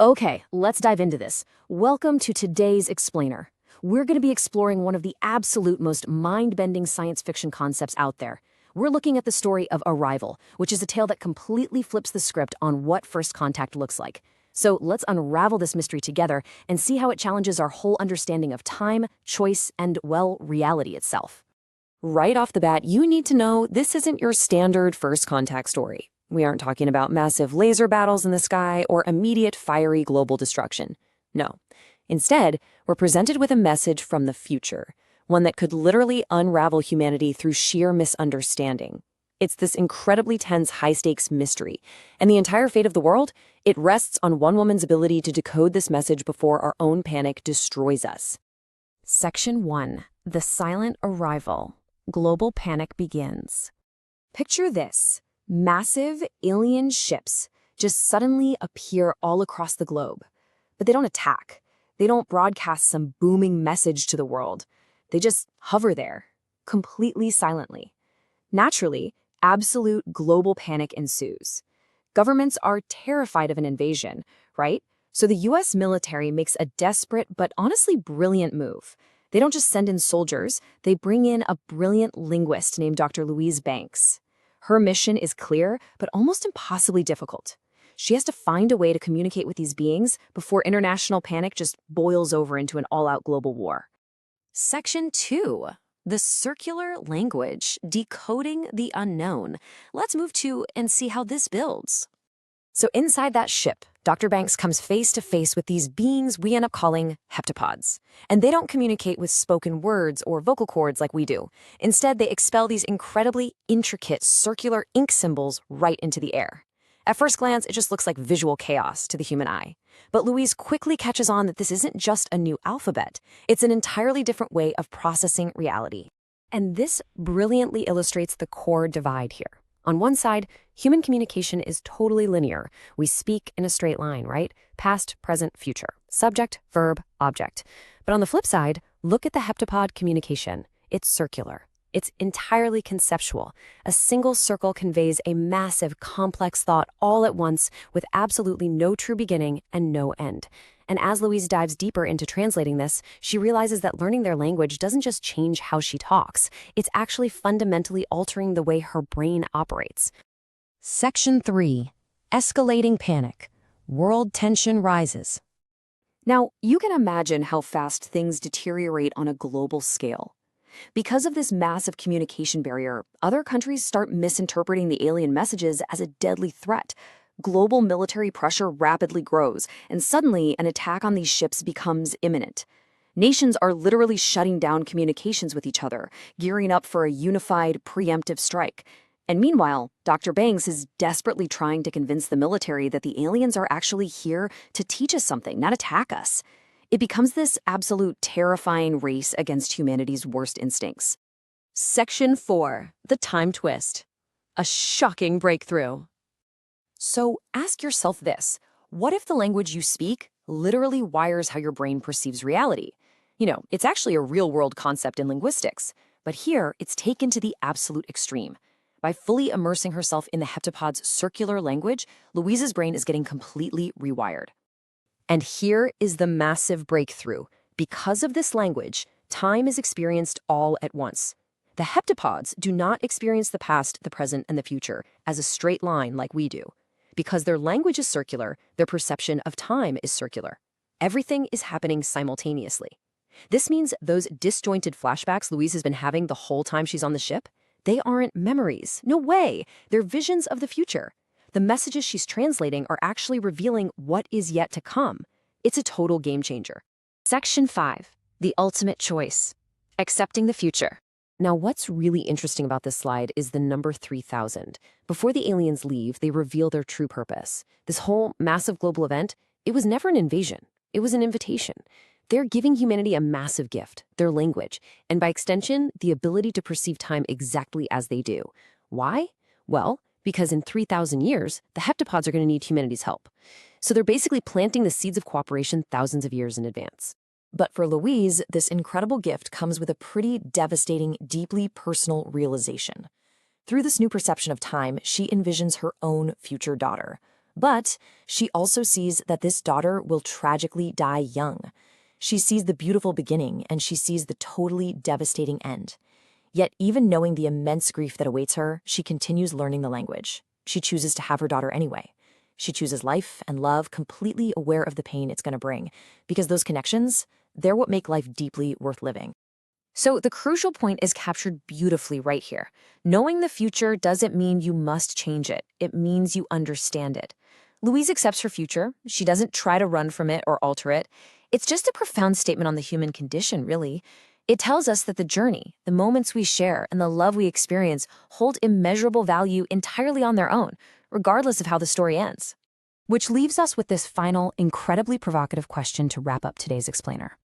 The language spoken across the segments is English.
Okay, let's dive into this. Welcome to today's Explainer. We're going to be exploring one of the absolute most mind-bending science fiction concepts out there. We're looking at the story of Arrival, which is a tale that completely flips the script on what first contact looks like. So let's unravel this mystery together and see how it challenges our whole understanding of time, choice, and, well, reality itself. Right off the bat, you need to know this isn't your standard first contact story. We aren't talking about massive laser battles in the sky or immediate fiery global destruction. No. Instead, we're presented with a message from the future, one that could literally unravel humanity through sheer misunderstanding. It's this incredibly tense, high-stakes mystery, and the entire fate of the world, it rests on one woman's ability to decode this message before our own panic destroys us. Section 1. The Silent Arrival. Global Panic Begins. Picture this. Massive alien ships just suddenly appear all across the globe. But they don't attack. They don't broadcast some booming message to the world. They just hover there, completely silently. Naturally, absolute global panic ensues. Governments are terrified of an invasion, right? So the US military makes a desperate but honestly brilliant move. They don't just send in soldiers, they bring in a brilliant linguist named Dr. Louise Banks. Her mission is clear, but almost impossibly difficult. She has to find a way to communicate with these beings before international panic just boils over into an all-out global war. Section 2. The Circular Language, Decoding the Unknown. Let's move to and see how this builds. So inside that ship, Dr. Banks comes face to face with these beings we end up calling heptapods. And they don't communicate with spoken words or vocal cords like we do. Instead, they expel these incredibly intricate circular ink symbols right into the air. At first glance, it just looks like visual chaos to the human eye. But Louise quickly catches on that this isn't just a new alphabet. It's an entirely different way of processing reality. And this brilliantly illustrates the core divide here. On one side, human communication is totally linear. We speak in a straight line, right? Past, present, future. Subject, verb, object. But on the flip side, look at the heptapod communication. It's circular. It's entirely conceptual. A single circle conveys a massive, complex thought all at once with absolutely no true beginning and no end. And as Louise dives deeper into translating this, she realizes that learning their language doesn't just change how she talks. It's actually fundamentally altering the way her brain operates. Section 3. Escalating Panic. World Tension Rises. Now, you can imagine how fast things deteriorate on a global scale. Because of this massive communication barrier, other countries start misinterpreting the alien messages as a deadly threat. Global military pressure rapidly grows, and suddenly an attack on these ships becomes imminent. Nations are literally shutting down communications with each other, gearing up for a unified, preemptive strike. And meanwhile, Dr. Banks is desperately trying to convince the military that the aliens are actually here to teach us something, not attack us. It becomes this absolute terrifying race against humanity's worst instincts. Section 4. The Time Twist. A shocking breakthrough. So ask yourself this. What if the language you speak literally wires how your brain perceives reality? It's actually a real-world concept in linguistics, but here it's taken to the absolute extreme. By fully immersing herself in the heptapod's circular language, Louise's brain is getting completely rewired. And here is the massive breakthrough. Because of this language, time is experienced all at once. The heptapods do not experience the past, the present, and the future as a straight line like we do. Because their language is circular, their perception of time is circular. Everything is happening simultaneously. This means those disjointed flashbacks Louise has been having the whole time she's on the ship, they aren't memories. No way. They're visions of the future. The messages she's translating are actually revealing what is yet to come. It's a total game changer. Section 5. The Ultimate Choice. Accepting the Future. Now, what's really interesting about this slide is the number 3000. Before the aliens leave, they reveal their true purpose. This whole massive global event, it was never an invasion. It was an invitation. They're giving humanity a massive gift, their language, and by extension, the ability to perceive time exactly as they do. Why? Well, because in 3,000 years, the heptapods are going to need humanity's help. So they're basically planting the seeds of cooperation thousands of years in advance. But for Louise, this incredible gift comes with a pretty devastating, deeply personal realization. Through this new perception of time, she envisions her own future daughter, But she also sees that this daughter will tragically die young. She sees the beautiful beginning and she sees the totally devastating end. Yet even knowing the immense grief that awaits her, she continues learning the language. She chooses to have her daughter anyway. She chooses life and love, completely aware of the pain it's going to bring, because those connections, they're what make life deeply worth living. So the crucial point is captured beautifully right here. Knowing the future doesn't mean you must change it. It means you understand it. Louise accepts her future. She doesn't try to run from it or alter it. It's just a profound statement on the human condition, really. It tells us that the journey, the moments we share, and the love we experience hold immeasurable value entirely on their own, regardless of how the story ends. Which leaves us with this final, incredibly provocative question to wrap up today's explainer.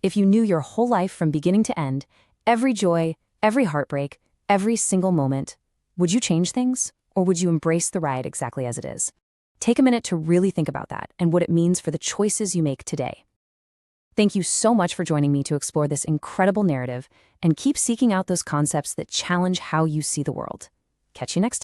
If you knew your whole life from beginning to end, every joy, every heartbreak, every single moment, would you change things, or would you embrace the ride exactly as it is? Take a minute to really think about that and what it means for the choices you make today. Thank you so much for joining me to explore this incredible narrative, and keep seeking out those concepts that challenge how you see the world. Catch you next time.